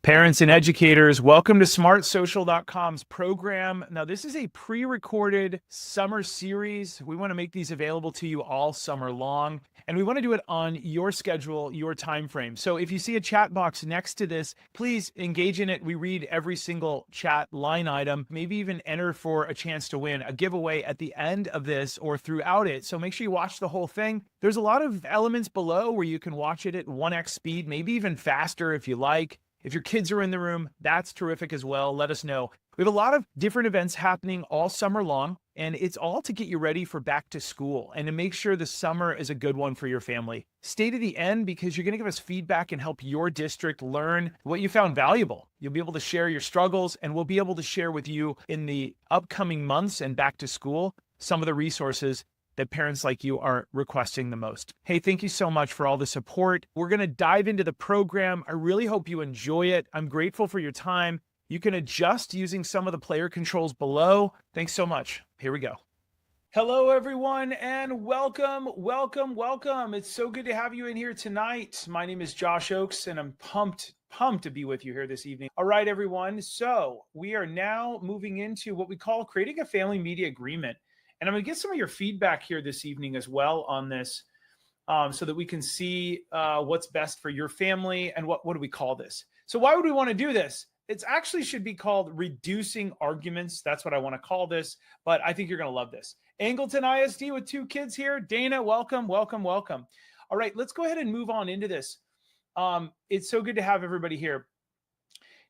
Parents and educators, welcome to smartsocial.com's program. Now, this is a pre-recorded summer series. We want to make these available to you all summer long, and we want to do it on your schedule, your time frame. So if you see a chat box next to this, please engage in it. We read every single chat line item, maybe even enter for a chance to win a giveaway at the end of this or throughout it. So make sure you watch the whole thing. There's a lot of elements below where you can watch it at 1x speed, maybe even faster if you like. If your kids are in the room, that's terrific as well. Let us know. We have a lot of different events happening all summer long, and it's all to get you ready for back to school and to make sure the summer is a good one for your family. Stay to the end because you're going to give us feedback and help your district learn what you found valuable. You'll be able to share your struggles, and we'll be able to share with you in the upcoming months and back to school some of the resources that parents like you are requesting the most. Hey, thank you so much for all the support. We're going to dive into the program. I really hope you enjoy it. I'm grateful for your time. You can adjust using some of the player controls below. Thanks so much. Here we go. Hello, everyone, and welcome. It's so good to have you in here tonight. My name is Josh Oakes, and I'm pumped to be with you here this evening. All right, everyone. So we are now moving into what we call creating a family media agreement. And I'm going to get some of your feedback here this evening as well on this so that we can see what's best for your family and what do we call this. So why would we want to do this? It actually should be called reducing arguments. That's what I want to call this, but I think you're going to love this. Angleton ISD with 2 kids here. Dana, welcome. All right, let's go ahead and move on into this. It's so good to have everybody here.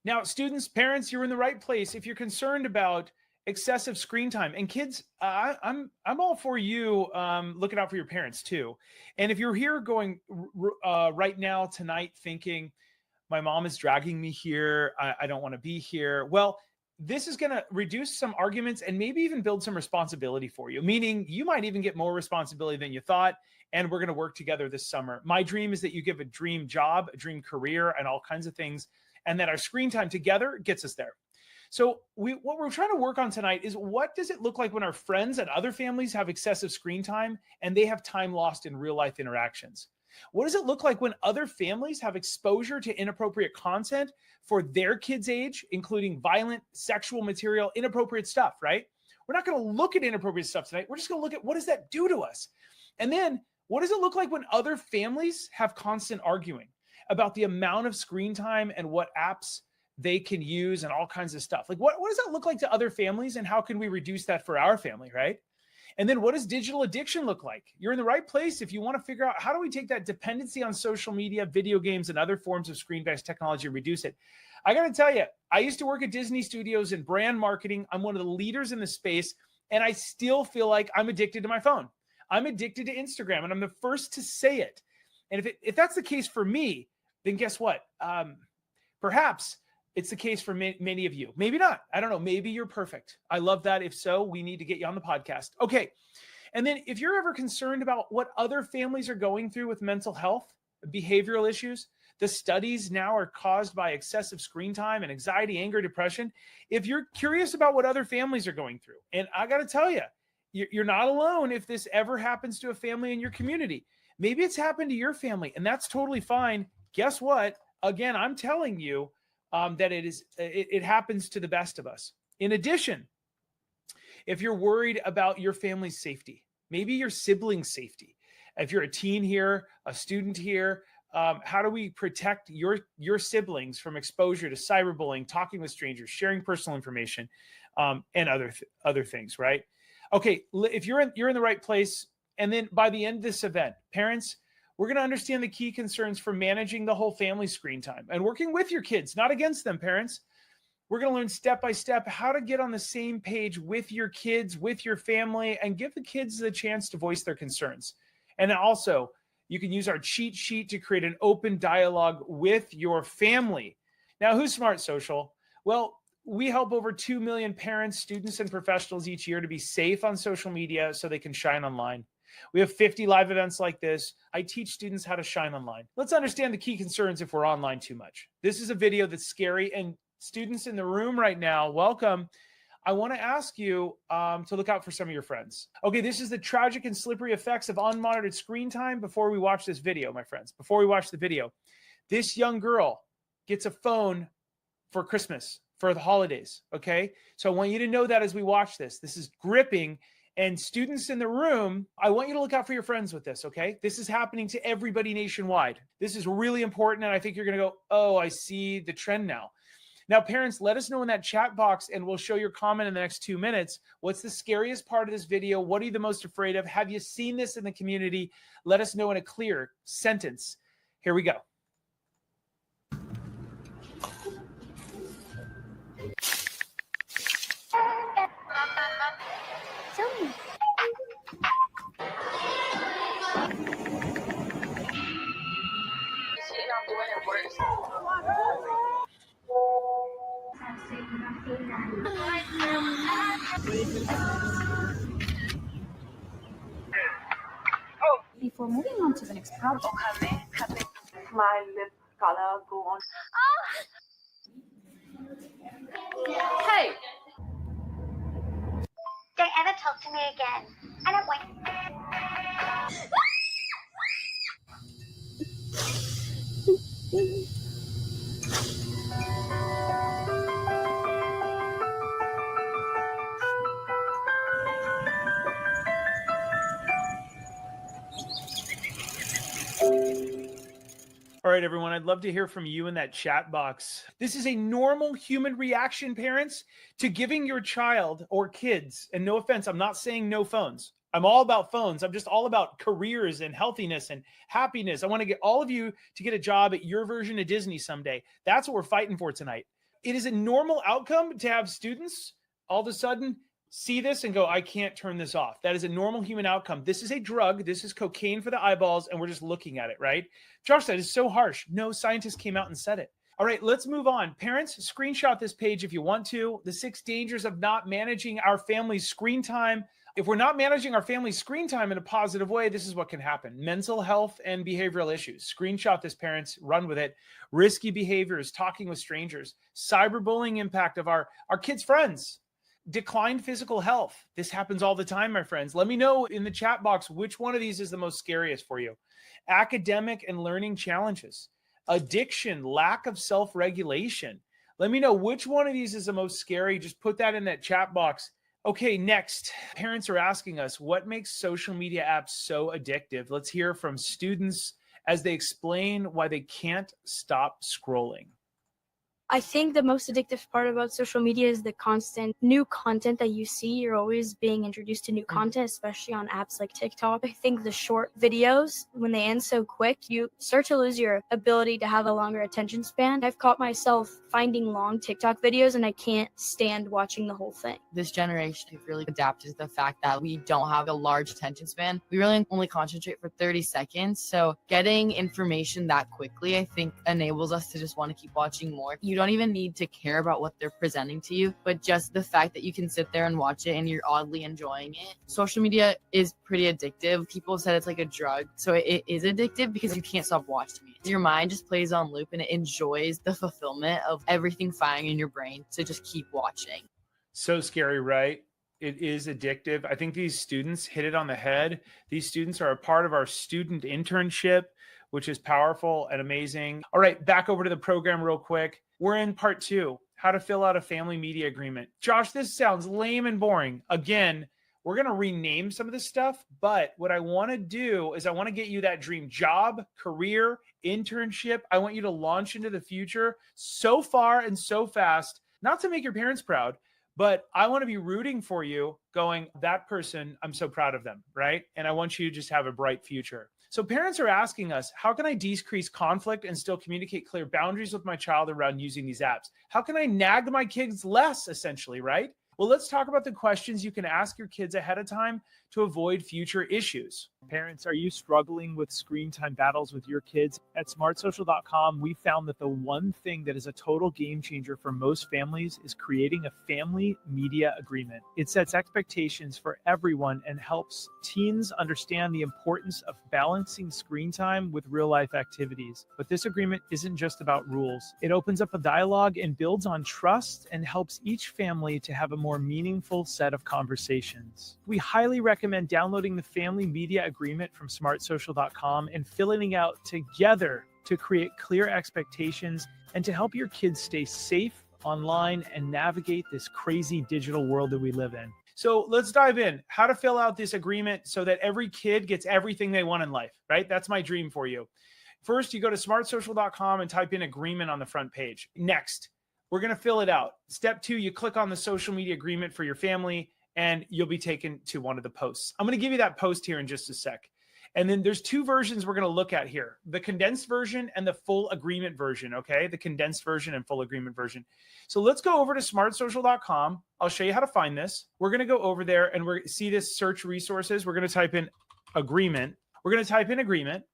Now, students, parents, you're in the right place. If you're concerned about excessive screen time, and kids, I'm all for you looking out for your parents too. And if you're here going right now tonight thinking, my mom is dragging me here, I don't want to be here. Well, this is going to reduce some arguments and maybe even build some responsibility for you, meaning you might even get more responsibility than you thought. And we're going to work together this summer. My dream is that you give a dream job, a dream career, and all kinds of things, and that our screen time together gets us there. So what we're trying to work on tonight is, what does it look like when our friends and other families have excessive screen time and they have time lost in real life interactions? What does it look like when other families have exposure to inappropriate content for their kids' age, including violent, sexual material, inappropriate stuff, right? We're not going to look at inappropriate stuff tonight. We're just going to look at, what does that do to us? And then what does it look like when other families have constant arguing about the amount of screen time and what apps they can use and all kinds of stuff? Like, what does that look like to other families, and how can we reduce that for our family, right? And then what does digital addiction look like? You're in the right place if you want to figure out, how do we take that dependency on social media, video games, and other forms of screen-based technology and reduce it? I got to tell you, I used to work at Disney Studios in brand marketing. I'm one of the leaders in the space, and I still feel like I'm addicted to my phone. I'm addicted to Instagram, and I'm the first to say it. And if that's the case for me, then guess what? Perhaps it's the case for many of you. Maybe not. I don't know. Maybe you're perfect. I love that. If so, we need to get you on the podcast. Okay. And then if you're ever concerned about what other families are going through with mental health, behavioral issues, the studies now are caused by excessive screen time and anxiety, anger, depression. If you're curious about what other families are going through, and I got to tell you, you're not alone if this ever happens to a family in your community. Maybe it's happened to your family, and that's totally fine. Guess what? Again, I'm telling you, that it happens to the best of us. In addition, if you're worried about your family's safety, maybe your siblings' safety, if you're a teen here, a student here, how do we protect your siblings from exposure to cyberbullying, talking with strangers, sharing personal information, and other things, right? Okay, if you're in the right place, and then by the end of this event, parents, we're going to understand the key concerns for managing the whole family screen time and working with your kids, not against them, parents. We're going to learn step by step how to get on the same page with your kids, with your family, and give the kids the chance to voice their concerns. And also, you can use our cheat sheet to create an open dialogue with your family. Now, who's Smart Social? Well, we help over 2 million parents, students, and professionals each year to be safe on social media so they can shine online. We have 50 live events like this. I teach students how to shine online. Let's understand the key concerns if we're online too much. This is a video that's scary, and students in the room right now, welcome. I want to ask you to look out for some of your friends. Okay, this is the tragic and slippery effects of unmonitored screen time before we watch this video, my friends. Before we watch the video, this young girl gets a phone for Christmas, for the holidays, okay? So I want you to know that as we watch this. This is gripping. And students in the room, I want you to look out for your friends with this, okay? This is happening to everybody nationwide. This is really important, and I think you're going to go, oh, I see the trend now. Now, parents, let us know in that chat box, and we'll show your comment in the next 2 minutes. What's the scariest part of this video? What are you the most afraid of? Have you seen this in the community? Let us know in a clear sentence. Here we go. Before moving on to the next project, my lip color go on. Hey! Don't ever talk to me again. I don't want. All right, everyone, I'd love to hear from you in that chat box. This is a normal human reaction, parents, to giving your child or kids, and no offense, I'm not saying no phones. I'm all about phones. I'm just all about careers and healthiness and happiness. I want to get all of you to get a job at your version of Disney someday. That's what we're fighting for tonight. It is a normal outcome to have students all of a sudden see this and go, I can't turn this off. That is a normal human outcome. This is a drug. This is cocaine for the eyeballs, and we're just looking at it, right? Josh, that is so harsh. No scientist came out and said it. All right, let's move on. Parents, screenshot this page if you want to. The 6 dangers of not managing our family's screen time. If we're not managing our family's screen time in a positive way, this is what can happen. Mental health and behavioral issues. Screenshot this, parents. Run with it. Risky behaviors, talking with strangers. Cyberbullying impact of our kids' friends. Declined physical health. This happens all the time, my friends. Let me know in the chat box which one of these is the most scariest for you. Academic and learning challenges. Addiction, lack of self-regulation. Let me know which one of these is the most scary. Just put that in that chat box. Okay, next. Parents are asking us, what makes social media apps so addictive? Let's hear from students as they explain why they can't stop scrolling. I think the most addictive part about social media is the constant new content that you see. You're always being introduced to new content, especially on apps like TikTok. I think the short videos, when they end so quick, you start to lose your ability to have a longer attention span. I've caught myself finding long TikTok videos and I can't stand watching the whole thing. This generation has really adapted to the fact that we don't have a large attention span. We really only concentrate for 30 seconds. So getting information that quickly, I think, enables us to just want to keep watching more. You don't even need to care about what they're presenting to you, but just the fact that you can sit there and watch it and you're oddly enjoying it. Social media is pretty addictive. People said it's like a drug. So it is addictive because you can't stop watching it. Your mind just plays on loop and it enjoys the fulfillment of everything firing in your brain to just keep watching. So scary, right? It is addictive. I think these students hit it on the head. These students are a part of our student internship, which is powerful and amazing. All right, back over to the program real quick. We're in part 2, how to fill out a family media agreement. Josh, this sounds lame and boring. Again, we're going to rename some of this stuff, but what I want to do is I want to get you that dream job, career, internship. I want you to launch into the future so far and so fast, not to make your parents proud, but I want to be rooting for you going, that person, I'm so proud of them, right? And I want you to just have a bright future. So parents are asking us, how can I decrease conflict and still communicate clear boundaries with my child around using these apps? How can I nag my kids less, essentially, right? Well, let's talk about the questions you can ask your kids ahead of time to avoid future issues. Parents, are you struggling with screen time battles with your kids? At smartsocial.com, we found that the one thing that is a total game changer for most families is creating a family media agreement. It sets expectations for everyone and helps teens understand the importance of balancing screen time with real life activities. But this agreement isn't just about rules. It opens up a dialogue and builds on trust and helps each family to have a more meaningful set of conversations. We highly recommend downloading the Family Media Agreement from smartsocial.com and filling it out together to create clear expectations and to help your kids stay safe online and navigate this crazy digital world that we live in. So let's dive in. How to fill out this agreement so that every kid gets everything they want in life, right? That's my dream for you. First, you go to smartsocial.com and type in agreement on the front page. Next, we're going to fill it out. Step 2, you click on the social media agreement for your family and you'll be taken to one of the posts. I'm going to give you that post here in just a sec. And then there's 2 versions we're going to look at here, the condensed version and the full agreement version, okay? The condensed version and full agreement version. So let's go over to smartsocial.com. I'll show you how to find this. We're going to go over there and we're see this search resources. We're going to type in agreement. We're going to type in agreement,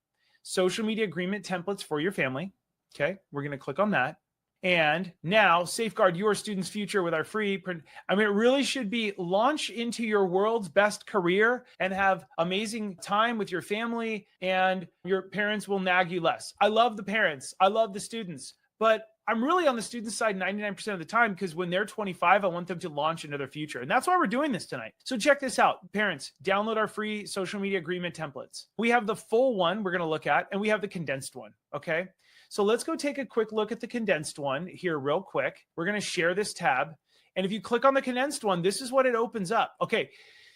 social media agreement templates for your family. Okay, we're going to click on that. And now safeguard your student's future with our free print. I mean, it really should be launch into your world's best career and have amazing time with your family, and your parents will nag you less. I love the parents. I love the students, but I'm really on the student side 99% of the time, because when they're 25, I want them to launch into their future. And that's why we're doing this tonight. So check this out. Parents, download our free social media agreement templates. We have the full one we're going to look at, and we have the condensed one. Okay. So let's go take a quick look at the condensed one here real quick. We're going to share this tab. And if you click on the condensed one, this is what it opens up. Okay.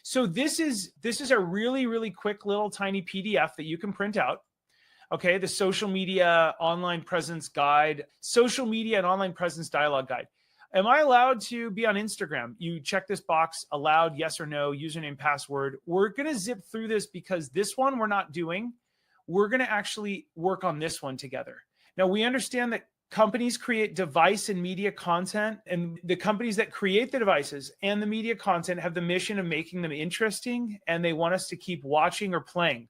So this is a really, really quick little tiny PDF that you can print out. Okay, the social media online presence guide, social media and online presence dialogue guide. Am I allowed to be on Instagram? You check this box, allowed, yes or no, username, password. We're going to zip through this because this one we're not doing. We're going to actually work on this one together. Now, we understand that companies create device and media content, and the companies that create the devices and the media content have the mission of making them interesting, and they want us to keep watching or playing.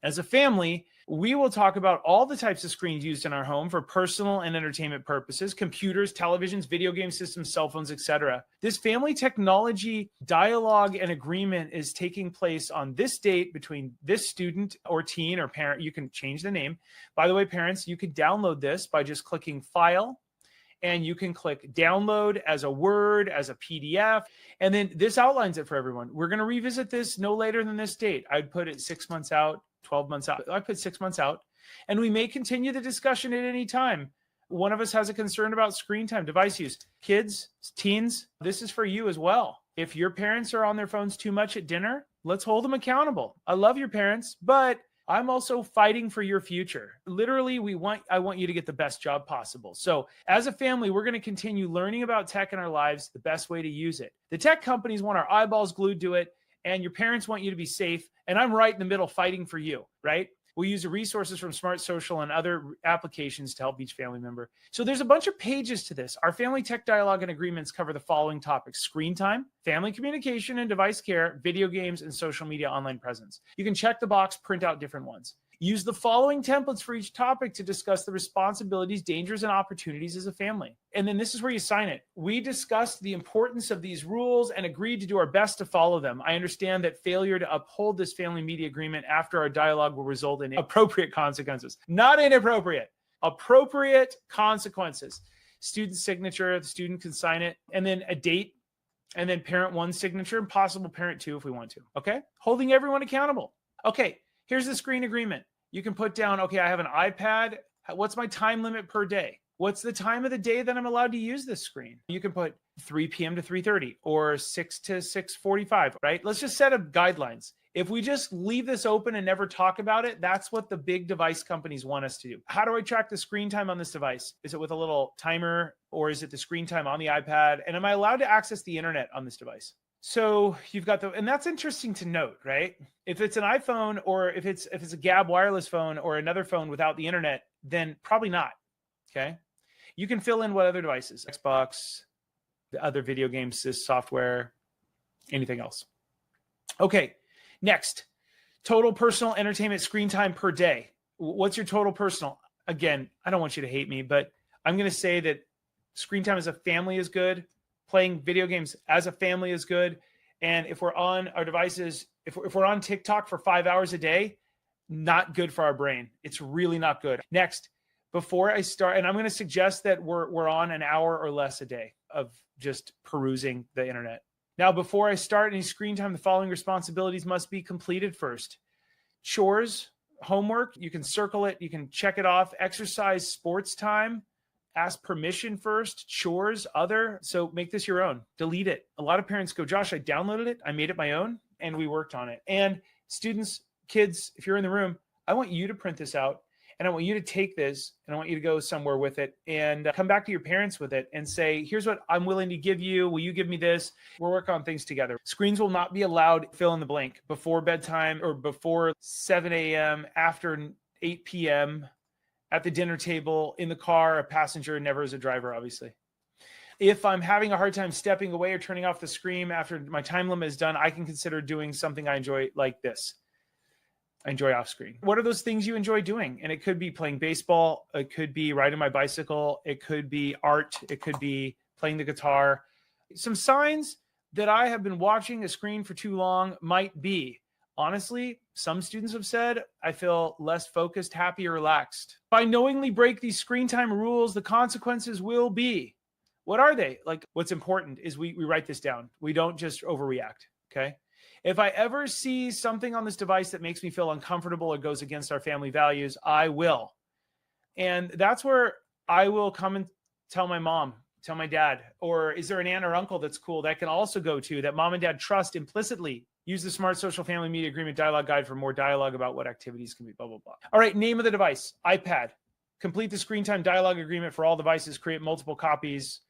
As a family, we will talk about all the types of screens used in our home for personal and entertainment purposes: computers, televisions, video game systems, cell phones, etc. This family technology dialogue and agreement is taking place on this date between this student or teen or parent. You can change the name. By the way, parents, you can download this by just clicking File, and you can click Download as a Word, as a PDF, and then this outlines it for everyone. We're going to revisit this no later than this date. I'd put it 6 months out, 12 months out. I put 6 months out, and we may continue the discussion at any time. One of us has a concern about screen time, device use. Kids, teens, this is for you as well. If your parents are on their phones too much at dinner, let's hold them accountable. I love your parents, but I'm also fighting for your future. Literally, I want you to get the best job possible. So as a family, we're going to continue learning about tech in our lives, the best way to use it. The tech companies want our eyeballs glued to it, and your parents want you to be safe. And I'm right in the middle fighting for you, right? We'll use the resources from Smart Social and other applications to help each family member. So there's a bunch of pages to this. Our family tech dialogue and agreements cover the following topics: screen time, family communication and device care, video games, and social media online presence. You can check the box, print out different ones. Use the following templates for each topic to discuss the responsibilities, dangers, and opportunities as a family. And then this is where you sign it. We discussed the importance of these rules and agreed to do our best to follow them. I understand that failure to uphold this family media agreement after our dialogue will result in appropriate consequences. Not inappropriate, appropriate consequences. Student signature, the student can sign it, and then a date, and then parent 1's signature, and possible parent 2 if we want to. Okay? Holding everyone accountable. Okay. Here's the screen agreement. You can put down, okay, I have an iPad. What's my time limit per day? What's the time of the day that I'm allowed to use this screen? You can put 3 p.m. to 3:30 or 6 to 6:45, right? Let's just set up guidelines. If we just leave this open and never talk about it, that's what the big device companies want us to do. How do I track the screen time on this device? Is it with a little timer, or is it the screen time on the iPad? And am I allowed to access the internet on this device? So you've got and that's interesting to note, right? If it's an iPhone, or if it's a Gab wireless phone or another phone without the internet, then probably not. Okay. You can fill in what other devices: Xbox, the other video games, software, anything else. Okay. Next, total personal entertainment screen time per day. What's your total personal? Again, I don't want you to hate me, but I'm going to say that screen time as a family is good. Playing video games as a family is good. And if we're on our devices, if we're on TikTok for 5 hours a day, not good for our brain. It's really not good. Next, before I start, and I'm going to suggest that we're on an hour or less a day of just perusing the internet. Now, before I start any screen time, the following responsibilities must be completed first: chores, homework, you can circle it, you can check it off. Exercise, sports time, ask permission first, chores, other. So make this your own. Delete it. A lot of parents go, Josh, I downloaded it. I made it my own and we worked on it. And students, kids, if you're in the room, I want you to print this out and I want you to take this and I want you to go somewhere with it and come back to your parents with it and say, here's what I'm willing to give you. Will you give me this? We'll work on things together. Screens will not be allowed, fill in the blank, before bedtime or before 7 a.m., after 8 p.m., at the dinner table, in the car, a passenger, never as a driver, obviously. If I'm having a hard time stepping away or turning off the screen after my time limit is done, I can consider doing something I enjoy like this. I enjoy off screen. What are those things you enjoy doing? And it could be playing baseball. It could be riding my bicycle. It could be art. It could be playing the guitar. Some signs that I have been watching a screen for too long might be, honestly, some students have said, I feel less focused, happy, or relaxed. If I knowingly break these screen time rules, the consequences will be, what are they? Like, what's important is we write this down. We don't just overreact, okay? If I ever see something on this device that makes me feel uncomfortable or goes against our family values, I will. And that's where I will come and tell my mom, tell my dad, or is there an aunt or uncle that's cool that I can also go to that mom and dad trust implicitly? Use the Smart Social Family Media Agreement Dialogue Guide for more dialogue about what activities can be, blah, blah, blah. All right, name of the device, iPad. Complete the screen time dialogue agreement for all devices. Create multiple copies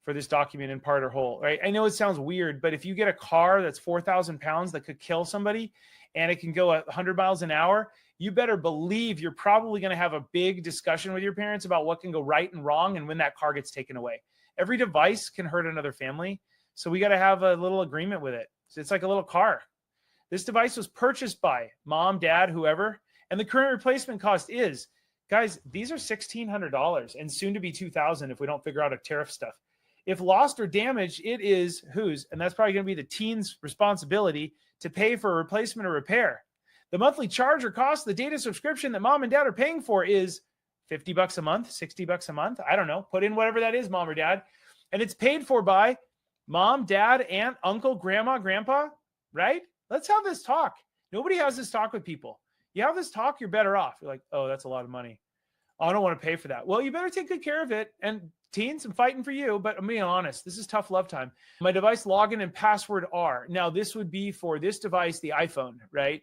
for this document in part or whole, right? I know it sounds weird, but if you get a car that's 4,000 pounds that could kill somebody and it can go 100 miles an hour, you better believe you're probably going to have a big discussion with your parents about what can go right and wrong and when that car gets taken away. Every device can hurt another family, so we got to have a little agreement with it. It's like a little car. This device was purchased by mom, dad, whoever, and the current replacement cost is, guys, these are $1,600 and soon to be $2,000 if we don't figure out a tariff stuff. If lost or damaged, it is whose, and that's probably going to be the teen's responsibility to pay for a replacement or repair. The monthly charge or cost of the data subscription that mom and dad are paying for is $50 a month, $60 a month. I don't know. Put in whatever that is, mom or dad. And it's paid for by mom, dad, aunt, uncle, grandma, grandpa, right? Let's have this talk. Nobody has this talk with people. You have this talk, you're better off. You're like, oh, that's a lot of money. Oh, I don't want to pay for that. Well, you better take good care of it. And teens, I'm fighting for you, but I'm being honest. This is tough love time. My device login and password are, now this would be for this device, the iPhone, right?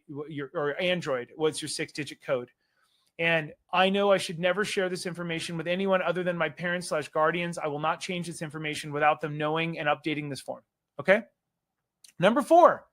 Or Android. What's your 6-digit code? And I know I should never share this information with anyone other than my parents/guardians. I will not change this information without them knowing and updating this form. Okay. Number 4,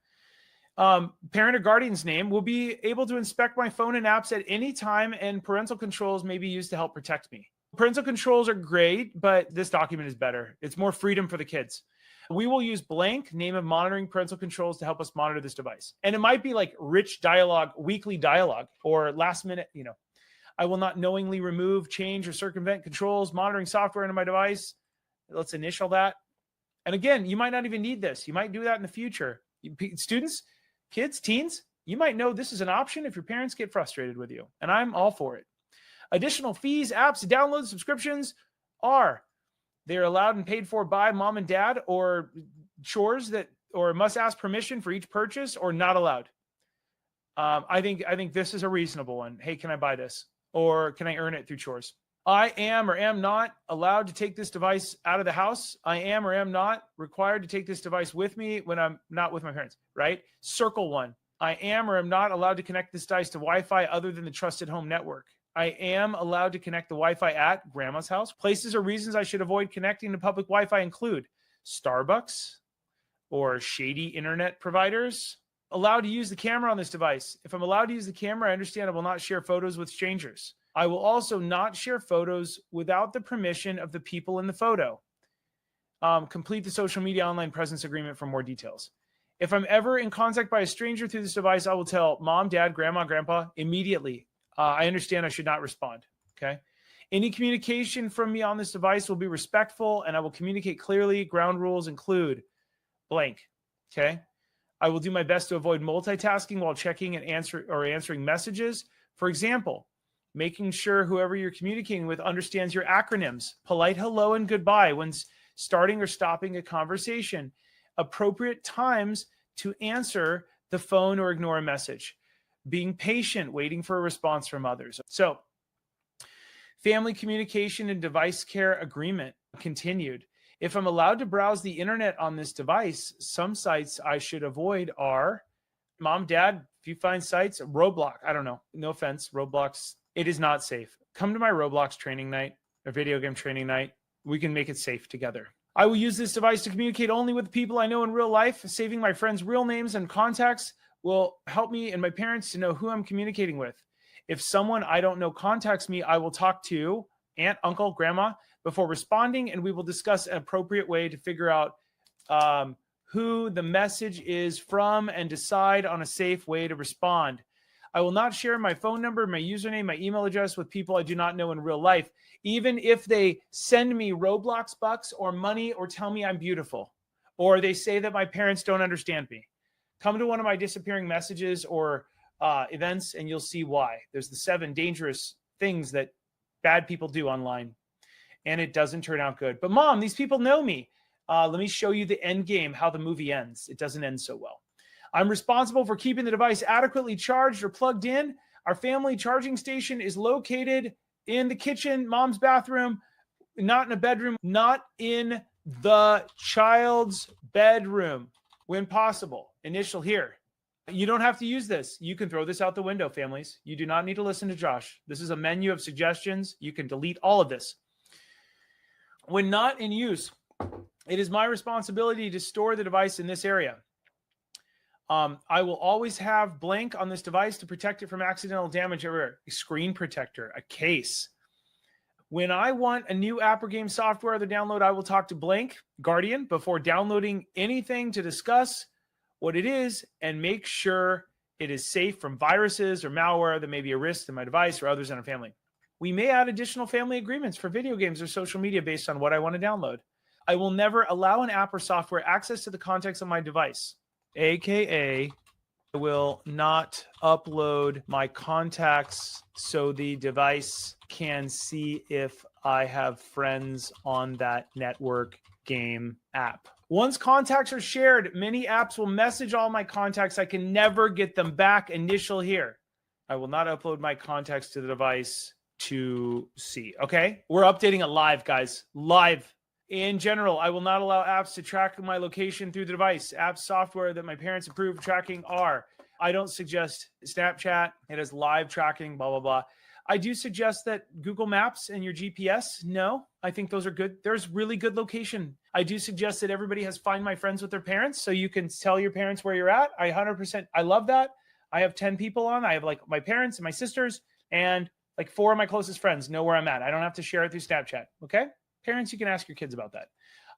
parent or guardian's name will be able to inspect my phone and apps at any time, and parental controls may be used to help protect me. Parental controls are great, but this document is better. It's more freedom for the kids. We will use blank name of monitoring parental controls to help us monitor this device. And it might be like rich dialogue, weekly dialogue, or last minute, I will not knowingly remove, change, or circumvent controls, monitoring software into my device. Let's initial that. And again, you might not even need this. You might do that in the future. Students, kids, teens, you might know this is an option if your parents get frustrated with you. And I'm all for it. Additional fees, apps, downloads, subscriptions they're allowed and paid for by mom and dad, or chores or must ask permission for each purchase, or not allowed. I think this is a reasonable one. Hey, can I buy this? Or can I earn it through chores? I am or am not allowed to take this device out of the house. I am or am not required to take this device with me when I'm not with my parents, right? Circle 1. I am or am not allowed to connect this device to Wi-Fi other than the trusted home network. I am allowed to connect the Wi-Fi at grandma's house. Places or reasons I should avoid connecting to public Wi-Fi include Starbucks or shady internet providers. Allowed to use the camera on this device. If I'm allowed to use the camera, I understand I will not share photos with strangers. I will also not share photos without the permission of the people in the photo. Complete the social media online presence agreement for more details. If I'm ever in contact by a stranger through this device, I will tell mom, dad, grandma, grandpa immediately. I understand I should not respond. Okay. Any communication from me on this device will be respectful, and I will communicate clearly. Ground rules include blank. Okay. I will do my best to avoid multitasking while checking and answering messages. For example, making sure whoever you're communicating with understands your acronyms, polite hello and goodbye when starting or stopping a conversation, appropriate times to answer the phone or ignore a message, being patient, waiting for a response from others. So Family communication and device care agreement continued. If I'm allowed to browse the internet on this device, some sites I should avoid are mom, dad, if you find sites, Roblox, I don't know, no offense, Roblox, it is not safe. Come to my Roblox training night or video game training night. We can make it safe together. I will use this device to communicate only with people I know in real life. Saving my friends' real names and contacts will help me and my parents to know who I'm communicating with. If someone I don't know contacts me, I will talk to aunt, uncle, grandma before responding, and we will discuss an appropriate way to figure out who the message is from and decide on a safe way to respond. I will not share my phone number, my username, my email address with people I do not know in real life, even if they send me Roblox bucks or money or tell me I'm beautiful, or they say that my parents don't understand me. Come to one of my disappearing messages or events and you'll see why. There's the 7 dangerous things that bad people do online, and it doesn't turn out good. But mom, these people know me. Let me show you the end game, how the movie ends. It doesn't end so well. I'm responsible for keeping the device adequately charged or plugged in. Our family charging station is located in the kitchen, mom's bathroom, not in a bedroom, not in the child's bedroom when possible. Initial here. You don't have to use this. You can throw this out the window, families. You do not need to listen to Josh. This is a menu of suggestions. You can delete all of this. When not in use, it is my responsibility to store the device in this area. I will always have blank on this device to protect it from accidental damage everywhere. A screen protector, a case. When I want a new app or game software to download, I will talk to blank Guardian before downloading anything to discuss what it is and make sure it is safe from viruses or malware that may be a risk to my device or others in our family. We may add additional family agreements for video games or social media based on what I want to download. I will never allow an app or software access to the contents of my device, aka I will not upload my contacts so the device can see if I have friends on that network game app. Once contacts are shared, many apps will message all my contacts. I can never get them back. Initial here. I will not upload my contacts to the device to see. Okay? We're updating it live, guys. Live. In general, I will not allow apps to track my location through the device. Apps, software that my parents approve of tracking are. I don't suggest Snapchat. It has live tracking, blah, blah, blah. I do suggest that Google Maps and your GPS. No, I think those are good. There's really good location. I do suggest that everybody has Find My Friends with their parents so you can tell your parents where you're at. I 100%, I love that. I have 10 people on. I have like my parents and my sisters and like 4 of my closest friends know where I'm at. I don't have to share it through Snapchat. Okay? Parents, you can ask your kids about that.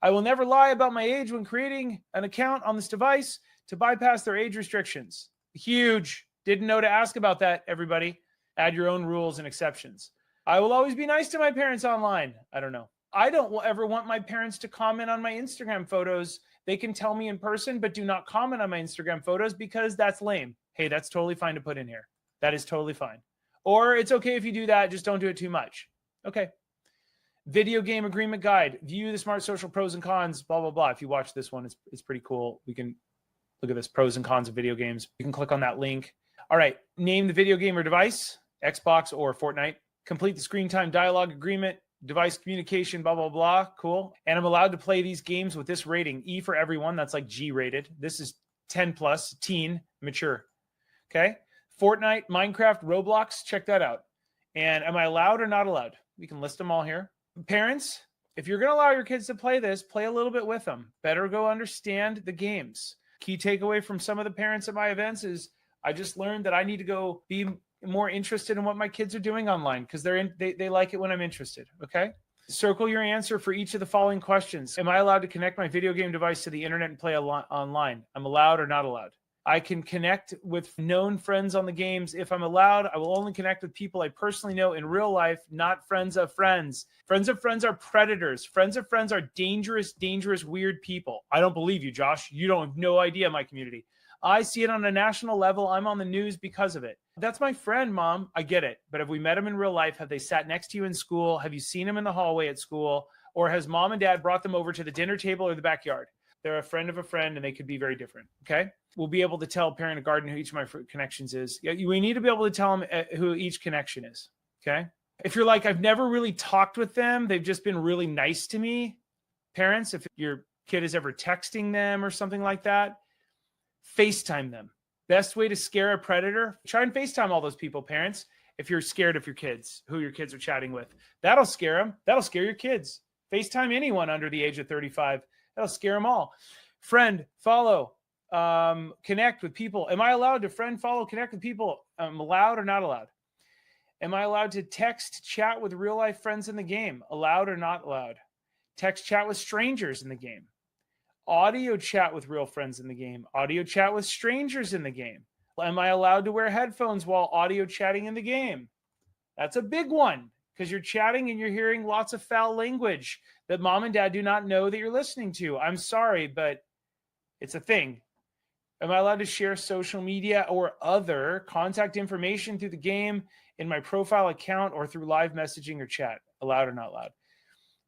I will never lie about my age when creating an account on this device to bypass their age restrictions. Huge. Didn't know to ask about that, everybody. Add your own rules and exceptions. I will always be nice to my parents online. I don't know. I don't ever want my parents to comment on my Instagram photos. They can tell me in person, but do not comment on my Instagram photos because that's lame. Hey, that's totally fine to put in here. That is totally fine. Or it's okay if you do that, just don't do it too much. Okay. Video game agreement guide. View the smart social pros and cons, blah, blah, blah. If you watch this one, it's pretty cool. We can look at this pros and cons of video games. You can click on that link. All right. Name the video game or device, Xbox or Fortnite. Complete the screen time dialogue agreement, device communication, blah, blah, blah. Cool. And I'm allowed to play these games with this rating. E for everyone. That's like G rated. This is 10 plus, teen, mature. Okay. Fortnite, Minecraft, Roblox. Check that out. And am I allowed or not allowed? We can list them all here. Parents, if you're going to allow your kids to play this, play a little bit with them. Better go understand the games. Key takeaway from some of the parents at my events is I just learned that I need to go be more interested in what my kids are doing online because they like it when I'm interested. Okay. Circle your answer for each of the following questions. Am I allowed to connect my video game device to the internet and play online? I'm allowed or not allowed? I can connect with known friends on the games. If I'm allowed, I will only connect with people I personally know in real life, not friends of friends. Friends of friends are predators. Friends of friends are dangerous, dangerous, weird people. I don't believe you, Josh. You don't have no idea my community. I see it on a national level. I'm on the news because of it. That's my friend, Mom. I get it. But have we met him in real life? Have they sat next to you in school? Have you seen him in the hallway at school? Or has Mom and Dad brought them over to the dinner table or the backyard? They're a friend of a friend, and they could be very different, okay? We'll be able to tell Parent Garden who each of my connections is. We need to be able to tell them who each connection is, okay? If you're like, I've never really talked with them, they've just been really nice to me. Parents, if your kid is ever texting them or something like that, FaceTime them. Best way to scare a predator, try and FaceTime all those people, parents. If you're scared of your kids, who your kids are chatting with, that'll scare them. That'll scare your kids. FaceTime anyone under the age of 35. That'll scare them all. Friend, follow, connect with people. Am I allowed to friend, follow, connect with people? Allowed or not allowed? Am I allowed to text, chat with real life friends in the game? Allowed or not allowed? Text, chat with strangers in the game. Audio chat with real friends in the game. Audio chat with strangers in the game. Am I allowed to wear headphones while audio chatting in the game? That's a big one because you're chatting and you're hearing lots of foul language that mom and dad do not know that you're listening to. I'm sorry, but it's a thing. Am I allowed to share social media or other contact information through the game in my profile account or through live messaging or chat? Allowed or not allowed?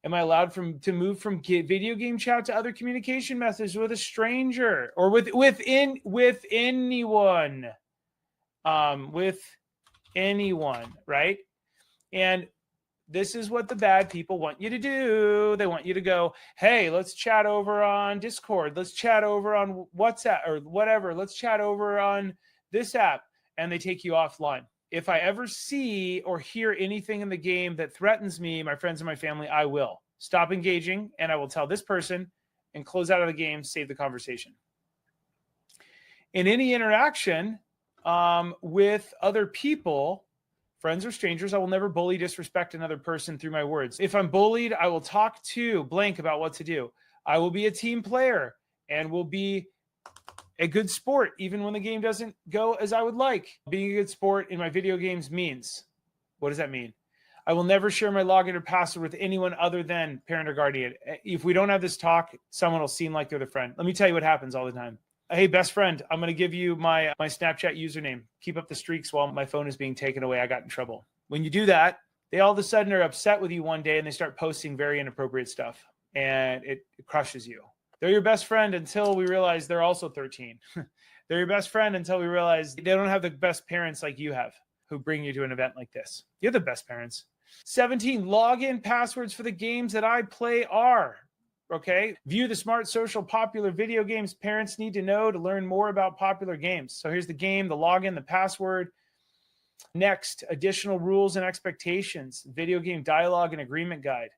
Am I allowed to move from video game chat to other communication methods with a stranger or with anyone? With anyone, right? And this is what the bad people want you to do. They want you to go, hey, let's chat over on Discord. Let's chat over on WhatsApp or whatever. Let's chat over on this app. And they take you offline. If I ever see or hear anything in the game that threatens me, my friends, and my family, I will stop engaging and I will tell this person and close out of the game, save the conversation. In any interaction with other people, friends or strangers, I will never bully, disrespect another person through my words. If I'm bullied, I will talk to blank about what to do. I will be a team player and will be a good sport, even when the game doesn't go as I would like. Being a good sport in my video games means, what does that mean? I will never share my login or password with anyone other than parent or guardian. If we don't have this talk, someone will seem like they're the friend. Let me tell you what happens all the time. Hey, best friend, I'm going to give you my Snapchat username. Keep up the streaks while my phone is being taken away. I got in trouble. When you do that, they all of a sudden are upset with you one day and they start posting very inappropriate stuff and it crushes you. They're your best friend until we realize they're also 13. They're your best friend until we realize they don't have the best parents like you have who bring you to an event like this. You're the best parents. 17, login passwords for the games that I play are, okay? View the smart social popular video games parents need to know to learn more about popular games. So here's the game, the login, the password. Next, additional rules and expectations, video game dialogue and agreement guide.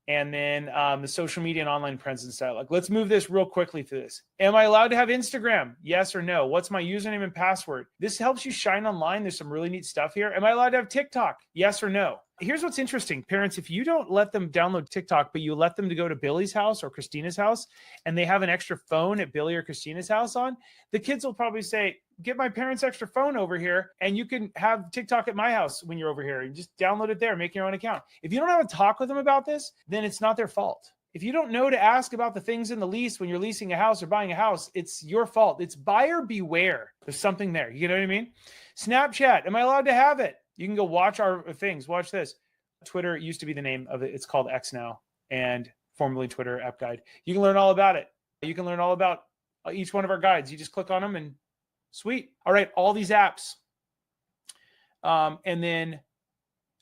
And then the social media and online presence dialogue. Let's move this real quickly through this. Am I allowed to have Instagram? Yes or no? What's my username and password? This helps you shine online. There's some really neat stuff here. Am I allowed to have TikTok? Yes or no? Here's what's interesting. Parents, if you don't let them download TikTok, but you let them to go to Billy's house or Christina's house, and they have an extra phone at Billy or Christina's house on, the kids will probably say, get my parents' extra phone over here, and you can have TikTok at my house when you're over here. You just download it there, make your own account. If you don't have a talk with them about this, then it's not their fault. If you don't know to ask about the things in the lease when you're leasing a house or buying a house, it's your fault. It's buyer beware. There's something there. You know what I mean? Snapchat, am I allowed to have it? You can go watch our things. Watch this. Twitter used to be the name of it. It's called X now, and formerly Twitter App Guide. You can learn all about it. You can learn all about each one of our guides. You just click on them and sweet. All right, all these apps. And then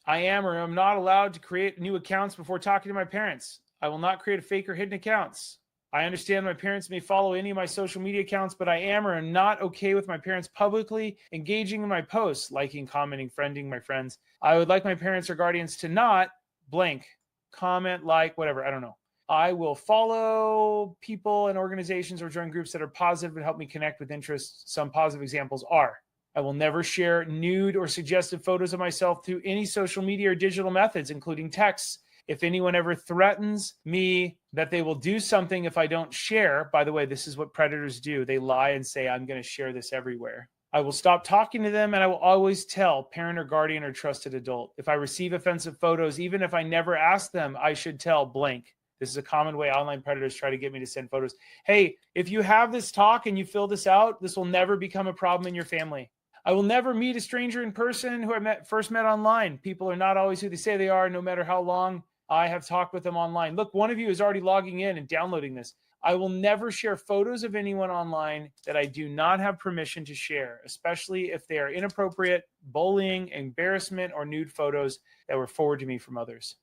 I am or am not allowed to create new accounts before talking to my parents. I will not create a fake or hidden accounts. I understand my parents may follow any of my social media accounts, but I am or am not okay with my parents publicly engaging in my posts, liking, commenting, friending my friends. I would like my parents or guardians to not blank, comment, like, whatever. I don't know. I will follow people and organizations or join groups that are positive and help me connect with interests. Some positive examples are, I will never share nude or suggestive photos of myself through any social media or digital methods, including texts. If anyone ever threatens me that they will do something if I don't share, by the way, this is what predators do. They lie and say, I'm going to share this everywhere. I will stop talking to them, and I will always tell parent or guardian or trusted adult. If I receive offensive photos, even if I never ask them, I should tell blank. This is a common way online predators try to get me to send photos. Hey, if you have this talk and you fill this out, this will never become a problem in your family. I will never meet a stranger in person who I first met online. People are not always who they say they are, no matter how long I have talked with them online. Look, one of you is already logging in and downloading this. I will never share photos of anyone online that I do not have permission to share, especially if they are inappropriate, bullying, embarrassment, or nude photos that were forwarded to me from others.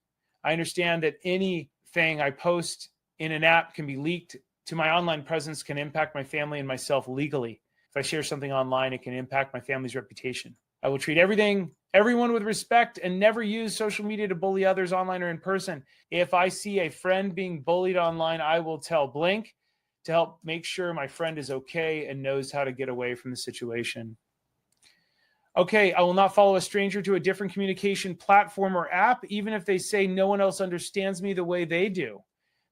I understand that anything I post in an app can be leaked to my online presence, can impact my family and myself legally. If I share something online, it can impact my family's reputation. I will treat everyone with respect and never use social media to bully others online or in person. If I see a friend being bullied online, I will tell Blink to help make sure my friend is okay and knows how to get away from the situation. Okay, I will not follow a stranger to a different communication platform or app, even if they say no one else understands me the way they do.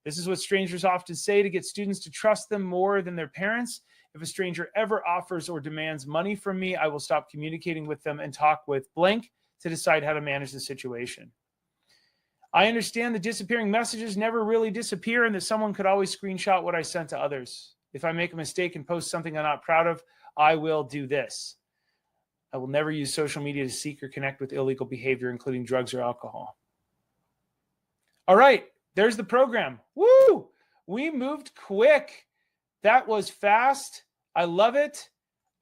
This is what strangers often say to get students to trust them more than their parents. If a stranger ever offers or demands money from me, I will stop communicating with them and talk with Blank to decide how to manage the situation. I understand that disappearing messages never really disappear and that someone could always screenshot what I sent to others. If I make a mistake and post something I'm not proud of, I will do this. I will never use social media to seek or connect with illegal behavior, including drugs or alcohol. All right, there's the program. Woo! We moved quick. That was fast. I love it.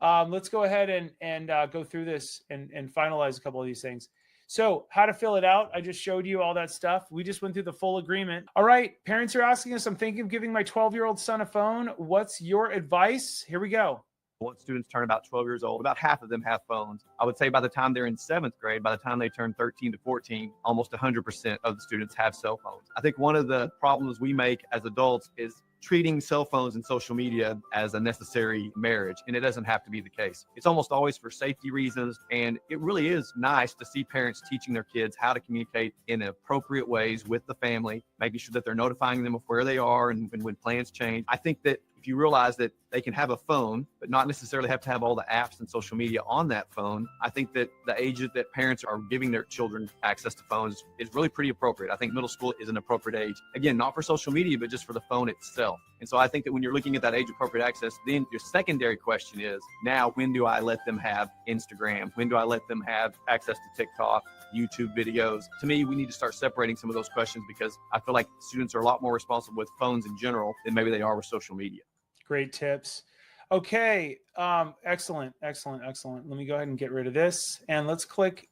Let's go ahead and go through this and finalize a couple of these things. So how to fill it out. I just showed you all that stuff. We just went through the full agreement. All right, parents are asking us, I'm thinking of giving my 12-year-old son a phone. What's your advice? Here we go. Once students turn about 12 years old, about half of them have phones. I would say by the time they're in 7th grade, by the time they turn 13 to 14, almost 100% of the students have cell phones. I think one of the problems we make as adults is treating cell phones and social media as a necessary marriage, and it doesn't have to be the case. It's almost always for safety reasons, and it really is nice to see parents teaching their kids how to communicate in appropriate ways with the family, making sure that they're notifying them of where they are and when plans change. I think that if you realize that they can have a phone, but not necessarily have to have all the apps and social media on that phone, I think that the age that parents are giving their children access to phones is really pretty appropriate. I think middle school is an appropriate age. Again, not for social media, but just for the phone itself. And so I think that when you're looking at that age appropriate access, then your secondary question is, now when do I let them have Instagram? When do I let them have access to TikTok, YouTube videos? To me, we need to start separating some of those questions because I feel like students are a lot more responsible with phones in general than maybe they are with social media. Great tips. Okay. Excellent. Let me go ahead and get rid of this and let's click,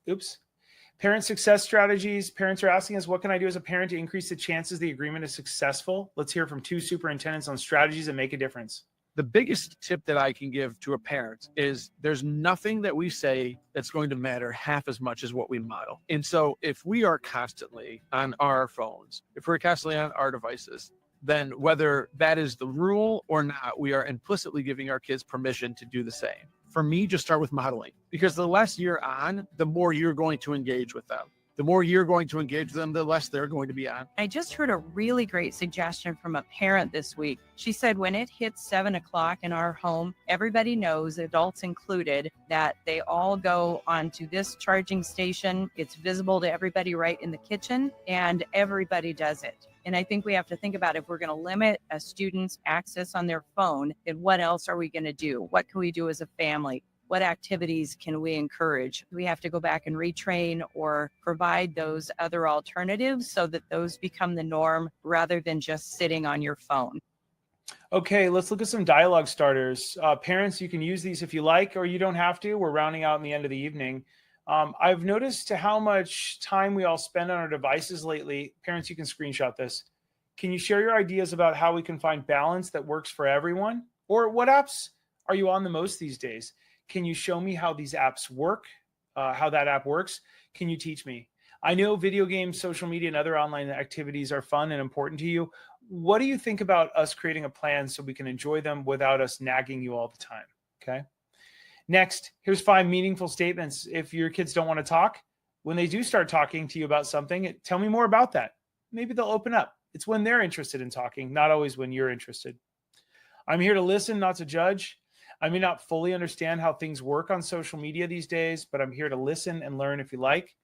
parent success strategies. Parents are asking us, what can I do as a parent to increase the chances the agreement is successful? Let's hear from 2 superintendents on strategies that make a difference. The biggest tip that I can give to a parent is there's nothing that we say that's going to matter half as much as what we model. And so if we are constantly on our phones, if we're constantly on our devices, then whether that is the rule or not, we are implicitly giving our kids permission to do the same. For me, just start with modeling, because the less you're on, the more you're going to engage with them. The more you're going to engage them, the less they're going to be on. I just heard a really great suggestion from a parent this week. She said when it hits 7 o'clock in our home, everybody knows, adults included, that they all go onto this charging station. It's visible to everybody right in the kitchen, and everybody does it. And I think we have to think about, if we're going to limit a student's access on their phone, then what else are we going to do? What can we do as a family? What activities can we encourage? We have to go back and retrain or provide those other alternatives so that those become the norm rather than just sitting on your phone. Okay, let's look at some dialogue starters. Parents, you can use these if you like, or you don't have to. We're rounding out in the end of the evening. I've noticed how much time we all spend on our devices lately. Parents, you can screenshot this. Can you share your ideas about how we can find balance that works for everyone? Or what apps are you on the most these days? Can you show me how these apps work, how that app works? Can you teach me? I know video games, social media, and other online activities are fun and important to you. What do you think about us creating a plan so we can enjoy them without us nagging you all the time? Okay. Next, here's 5 meaningful statements. If your kids don't want to talk, when they do start talking to you about something, tell me more about that. Maybe they'll open up. It's when they're interested in talking, not always when you're interested. I'm here to listen, not to judge. I may not fully understand how things work on social media these days, but I'm here to listen and learn if you like.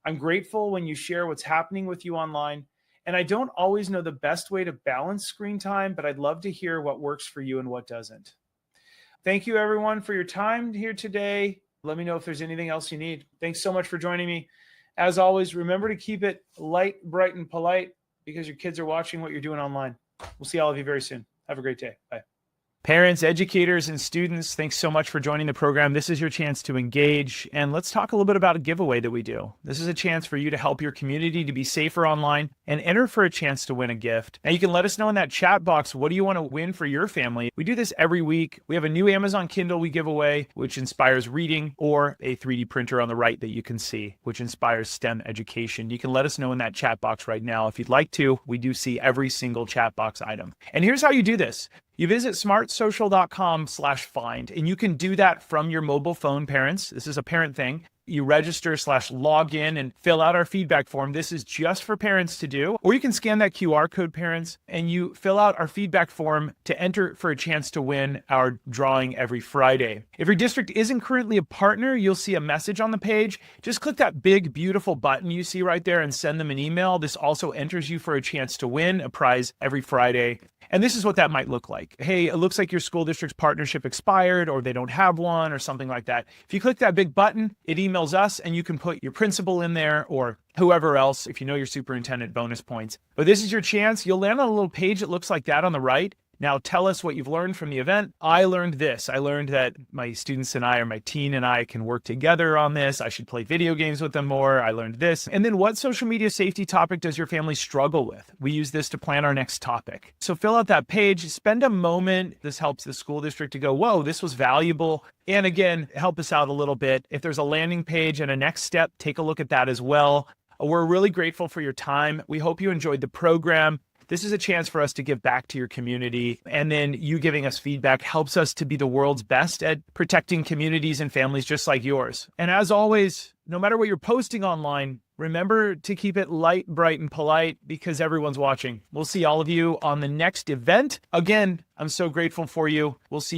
I'm grateful when you share what's happening with you online. And I don't always know the best way to balance screen time, but I'd love to hear what works for you and what doesn't. Thank you, everyone, for your time here today. Let me know if there's anything else you need. Thanks so much for joining me. As always, remember to keep it light, bright, and polite because your kids are watching what you're doing online. We'll see all of you very soon. Have a great day. Bye. Parents, educators, and students, thanks so much for joining the program. This is your chance to engage. And let's talk a little bit about a giveaway that we do. This is a chance for you to help your community to be safer online and enter for a chance to win a gift. Now, you can let us know in that chat box, what do you want to win for your family? We do this every week. We have a new Amazon Kindle we give away, which inspires reading, or a 3D printer on the right that you can see, which inspires STEM education. You can let us know in that chat box right now if you'd like to. We do see every single chat box item. And here's how you do this. You visit smartsocial.com/find, and you can do that from your mobile phone, parents. This is a parent thing. You register/log in and fill out our feedback form. This is just for parents to do. Or you can scan that QR code, parents, and you fill out our feedback form to enter for a chance to win our drawing every Friday. If your district isn't currently a partner, you'll see a message on the page. Just click that big, beautiful button you see right there and send them an email. This also enters you for a chance to win a prize every Friday. And this is what that might look like. Hey, it looks like your school district's partnership expired, or they don't have one, or something like that. If you click that big button, it emails us, and you can put your principal in there or whoever else, if you know your superintendent, bonus points. But this is your chance. You'll land on a little page that looks like that on the right. Now tell us what you've learned from the event. I learned this. I learned that my students and I, or my teen and I, can work together on this. I should play video games with them more. I learned this. And then what social media safety topic does your family struggle with? We use this to plan our next topic. So fill out that page, spend a moment. This helps the school district to go, whoa, this was valuable. And again, help us out a little bit. If there's a landing page and a next step, take a look at that as well. We're really grateful for your time. We hope you enjoyed the program. This is a chance for us to give back to your community. And then you giving us feedback helps us to be the world's best at protecting communities and families just like yours. And as always, no matter what you're posting online, remember to keep it light, bright, and polite because everyone's watching. We'll see all of you on the next event. Again, I'm so grateful for you. We'll see